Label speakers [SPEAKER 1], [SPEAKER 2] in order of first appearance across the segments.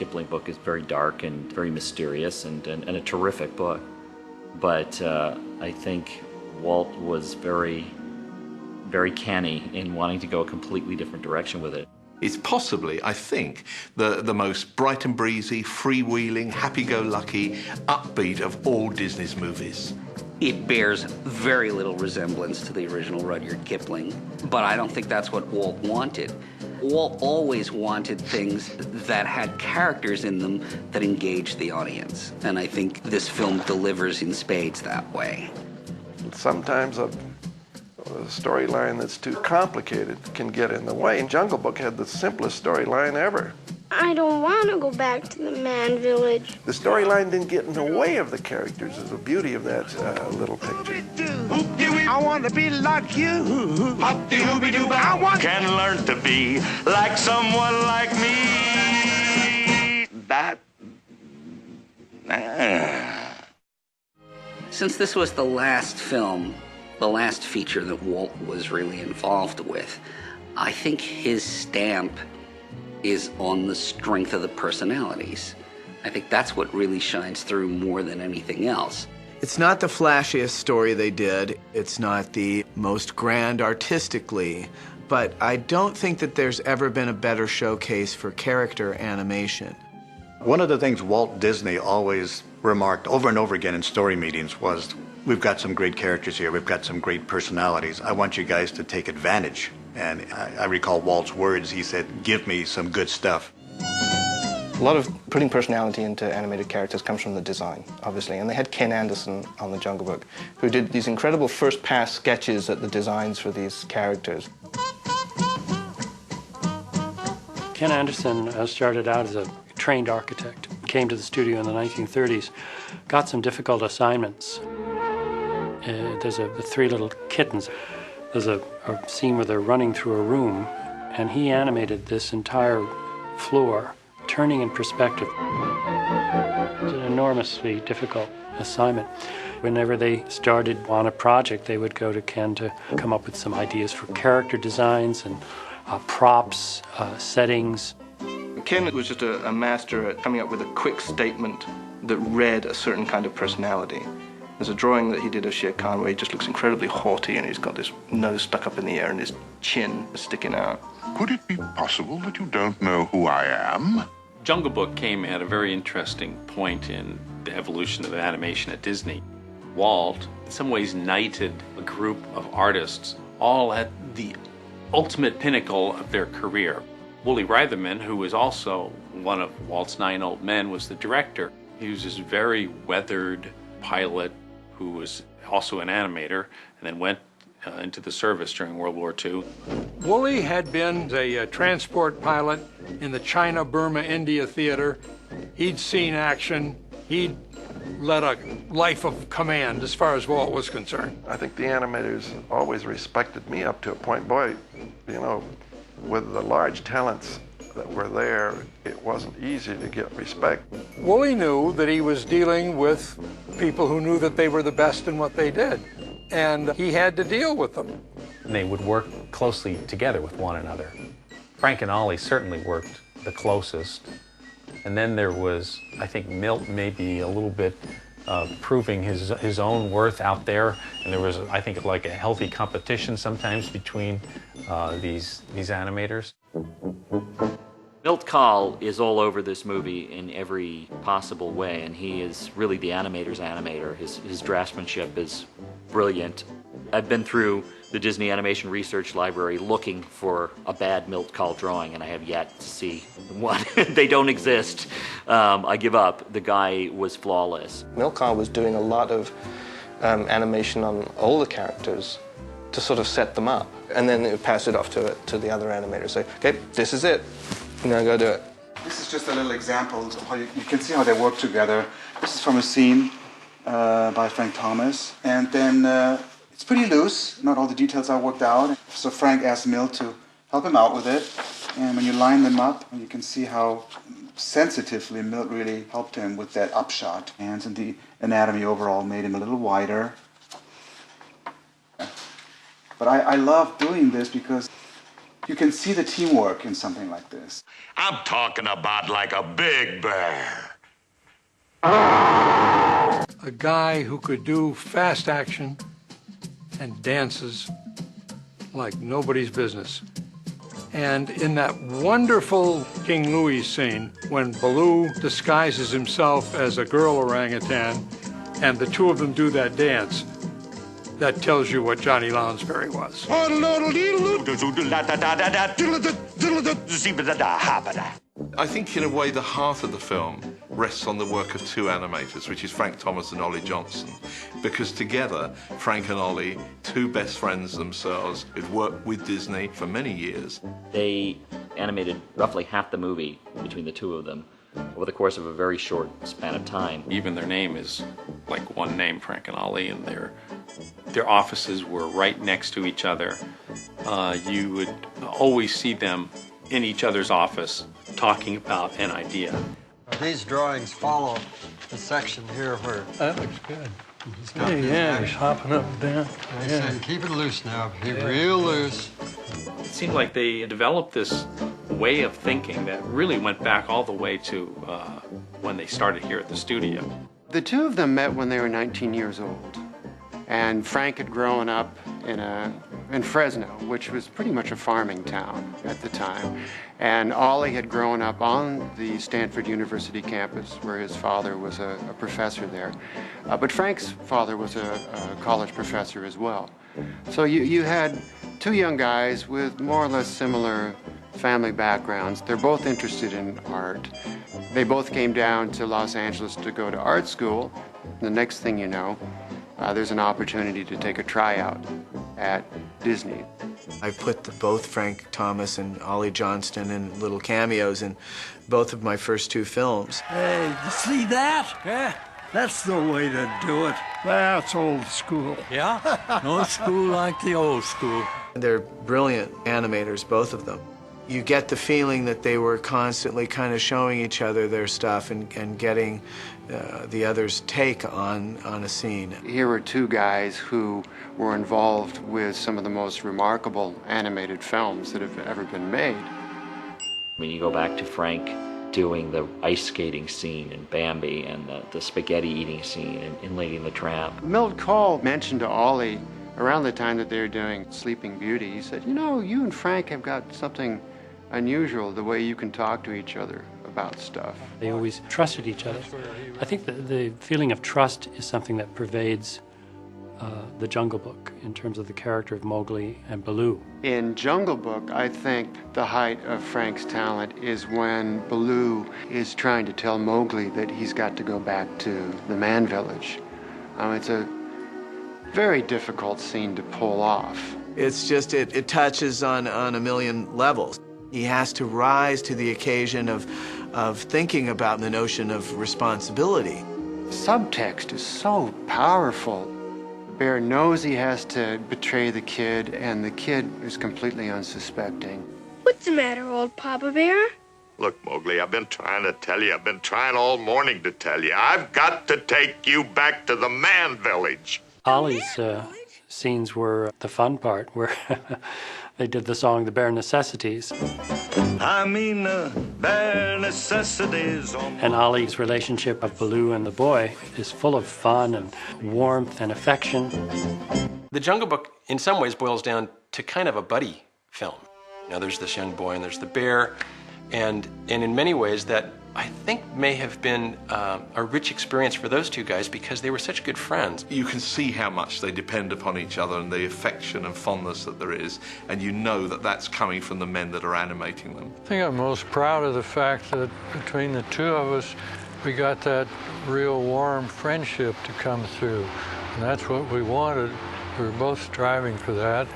[SPEAKER 1] Kipling book is very dark and very mysterious and a terrific book. But I think Walt was very, very canny in wanting to go a completely different direction with it.
[SPEAKER 2] It's possibly, I think, the most bright and breezy, freewheeling, happy-go-lucky, upbeat of all Disney's movies.
[SPEAKER 3] It bears very little resemblance to the original Rudyard Kipling, but I don't think that's what Walt wanted. Walt always wanted things that had characters in them that engaged the audience, and I think this film delivers in spades that way.
[SPEAKER 4] Sometimes a storyline that's too complicated can get in the way. And Jungle Book had the simplest storyline ever.
[SPEAKER 5] I don't want to go back to the man village.
[SPEAKER 4] The storyline didn't get in the way of the characters. Is the beauty of that little picture.
[SPEAKER 6] I want to be like you. I want
[SPEAKER 7] can learn to be like someone like me. That.
[SPEAKER 3] Since this was the last film, the last feature that Walt was really involved with, I think his stamp is on the strength of the personalities. I think that's what really shines through more than anything else.
[SPEAKER 8] It's not the flashiest story they did. It's not the most grand artistically, but I don't think that there's ever been a better showcase for character animation.
[SPEAKER 9] One of the things Walt Disney always remarked over and over again in story meetings was, we've got some great characters here, we've got some great personalities. I want you guys to take advantage. And I recall Walt's words, he said, give me some good stuff.
[SPEAKER 10] A lot of putting personality into animated characters comes from the design, obviously. And they had Ken Anderson on the Jungle Book, who did these incredible first-pass sketches at the designs for these characters.
[SPEAKER 11] Ken Anderson started out as a trained architect, came to the studio in the 1930s, got some difficult assignments. There's the three little kittens. There's a scene where they're running through a room, and he animated this entire floor, turning in perspective. It's an enormously difficult assignment. Whenever they started on a project, they would go to Ken to come up with some ideas for character designs and props, settings.
[SPEAKER 12] Ken was just a master at coming up with a quick statement that read a certain kind of personality. There's a drawing that he did of Shere Khan where he just looks incredibly haughty and he's got this nose stuck up in the air and his chin sticking out.
[SPEAKER 7] Could it be possible that you don't know who I am?
[SPEAKER 13] Jungle Book came at a very interesting point in the evolution of animation at Disney. Walt, in some ways, knighted a group of artists all at the ultimate pinnacle of their career. Woolie Reitherman, who was also one of Walt's 9 old men, was the director. He was this very weathered pilot who was also an animator and then went into the service during World War II.
[SPEAKER 14] Woolie had been a transport pilot in the China, Burma, India theater. He'd seen action. He'd led a life of command as far as Walt was concerned.
[SPEAKER 4] I think the animators always respected me up to a point. Boy, you know, with the large talents that were there, it wasn't easy to get respect.
[SPEAKER 14] Woolie knew that he was dealing with people who knew that they were the best in what they did, and he had to deal with them.
[SPEAKER 15] They would work closely together with one another. Frank and Ollie certainly worked the closest, and then there was, I think, Milt maybe a little bit proving his own worth out there, and there was, I think, like a healthy competition sometimes between these animators.
[SPEAKER 1] Milt Kahl is all over this movie in every possible way, and he is really the animator's animator. His draftsmanship is brilliant. I've been through the Disney Animation Research Library looking for a bad Milt Kahl drawing, and I have yet to see one. They don't exist. I give up. The guy was flawless.
[SPEAKER 10] Milt Kahl was doing a lot of animation on all the characters to sort of set them up, and then they would pass it off to the other animators. Say, okay, this is it. Now go do it.
[SPEAKER 16] This is just a little example of how you can see how they work together. This is from a scene by Frank Thomas, and then it's pretty loose. Not all the details are worked out. So Frank asked Milt to help him out with it, and when you line them up, you can see how sensitively Milt really helped him with that upshot. And the anatomy overall made him a little wider. But I love doing this because You can see the teamwork in something like this.
[SPEAKER 7] I'm talking about like a big bear.
[SPEAKER 14] A guy who could do fast action and dances like nobody's business. And in that wonderful King Louis scene, when Baloo disguises himself as a girl orangutan and the two of them do that dance, that tells you what Johnny Lounsbury was.
[SPEAKER 2] I think in a way the heart of the film rests on the work of two animators, which is Frank Thomas and Ollie Johnston, because together, Frank and Ollie, two best friends themselves, who'd worked with Disney for many years.
[SPEAKER 1] They animated roughly half the movie between the two of them over the course of a very short span of time.
[SPEAKER 13] Even their name is like one name, Frank and Ollie, and their offices were right next to each other. You would always see them in each other's office talking about an idea.
[SPEAKER 17] These drawings follow the section here where...
[SPEAKER 11] That looks good.
[SPEAKER 17] He's got his
[SPEAKER 11] Yeah, he's hopping up and down.
[SPEAKER 17] They said, keep it loose now. Be real loose.
[SPEAKER 13] It seemed like they developed this way of thinking that really went back all the way to when they started here at the studio.
[SPEAKER 18] The two of them met when they were 19 years old. And Frank had grown up in Fresno, which was pretty much a farming town at the time. And Ollie had grown up on the Stanford University campus, where his father was a professor there. But Frank's father was a college professor as well. So you had two young guys with more or less similar family backgrounds. They're both interested in art. They both came down to Los Angeles to go to art school. The next thing you know, there's an opportunity to take a tryout at Disney.
[SPEAKER 8] I put both Frank Thomas and Ollie Johnston in little cameos in both of my first two films.
[SPEAKER 19] Hey, you see that? Yeah, that's the way to do it. That's old school.
[SPEAKER 11] Yeah?
[SPEAKER 19] No school like the old school.
[SPEAKER 8] They're brilliant animators, both of them. You get the feeling that they were constantly kind of showing each other their stuff and getting the other's take on a scene.
[SPEAKER 18] Here were two guys who were involved with some of the most remarkable animated films that have ever been made.
[SPEAKER 1] I mean, you go back to Frank doing the ice skating scene in Bambi and the spaghetti eating scene in Lady and the Tramp.
[SPEAKER 18] Milt Kahl mentioned to Ollie around the time that they were doing Sleeping Beauty, he said, you know, you and Frank have got something unusual, the way you can talk to each other about stuff.
[SPEAKER 11] They always trusted each other. I think that the feeling of trust is something that pervades the Jungle Book in terms of the character of Mowgli and Baloo.
[SPEAKER 18] In Jungle Book, I think the height of Frank's talent is when Baloo is trying to tell Mowgli that he's got to go back to the man village. It's a very difficult scene to pull off.
[SPEAKER 8] It's just, it touches on a million levels. He has to rise to the occasion of thinking about the notion of responsibility.
[SPEAKER 18] Subtext is so powerful. The bear knows he has to betray the kid, and the kid is completely unsuspecting.
[SPEAKER 5] What's the matter, old Papa Bear?
[SPEAKER 7] Look, Mowgli, I've been trying to tell you. I've been trying all morning to tell you. I've got to take you back to the man village.
[SPEAKER 11] Ollie's scenes were the fun part, where they did the song The Bare Necessities.
[SPEAKER 7] I mean, bare necessities.
[SPEAKER 11] And Ollie's relationship of Baloo and the boy is full of fun and warmth and affection.
[SPEAKER 20] The Jungle Book, in some ways, boils down to kind of a buddy film. You know, there's this young boy and there's the bear, and in many ways that I think may have been a rich experience for those two guys because they were such good friends.
[SPEAKER 2] You can see how much they depend upon each other and the affection and fondness that there is, and you know that that's coming from the men that are animating them.
[SPEAKER 14] I think I'm most proud of the fact that between the two of us, we got that real warm friendship to come through. And that's what we wanted. We were both striving for that.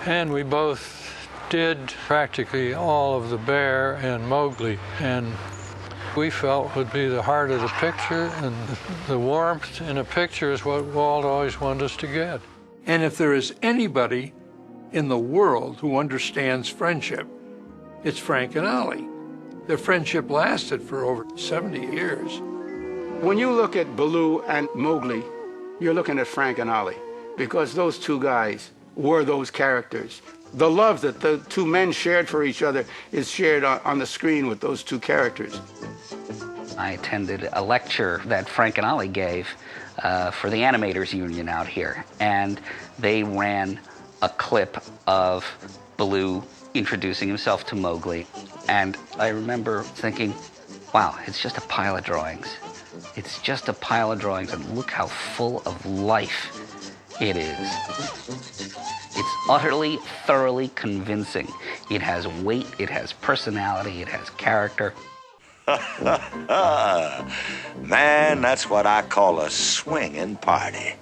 [SPEAKER 14] And we both did practically all of the bear and Mowgli. And we felt would be the heart of the picture, and the warmth in a picture is what Walt always wanted us to get. And if there is anybody in the world who understands friendship, it's Frank and Ollie. Their friendship lasted for over 70 years.
[SPEAKER 21] When you look at Baloo and Mowgli, you're looking at Frank and Ollie, because those two guys were those characters The love that the two men shared for each other is shared on the screen with those two characters.
[SPEAKER 3] I attended a lecture that Frank and Ollie gave for the Animators Union out here, and they ran a clip of Baloo introducing himself to Mowgli, and I remember thinking, wow, it's just a pile of drawings. It's just a pile of drawings, and look how full of life it is. It's utterly, thoroughly convincing. It has weight, it has personality, it has character.
[SPEAKER 6] Man, that's what I call a swinging party.